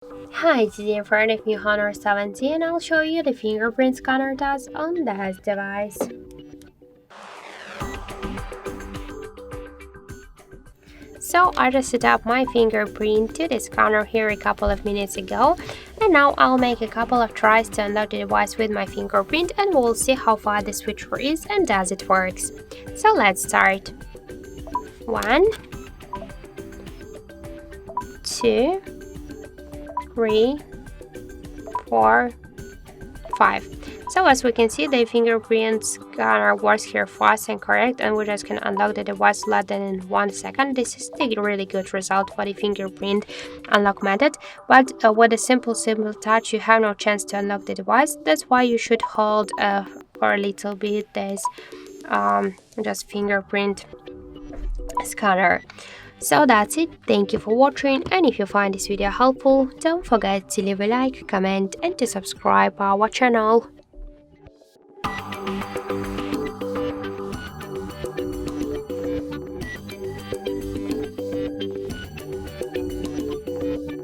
Hi, this is in front of me Honor 17 and I'll show you the fingerprint scanner does on this device. So I just set up my fingerprint to the scanner here a couple of minutes ago, and now I'll make a couple of tries to unlock the device with my fingerprint and we'll see how far the switcher is and does it works. So let's start. 1, 2, 3, 4, 5. So as we can see, the fingerprint scanner works here fast and correct, and we just can unlock the device less than in 1 second. This is a really good result for the fingerprint unlock method, but with a simple touch you have no chance to unlock the device. That's why you should hold for a little bit this just fingerprint scanner. So that's it. Thank you for watching, and if you find this video helpful, don't forget to leave a like, comment and to subscribe our channel.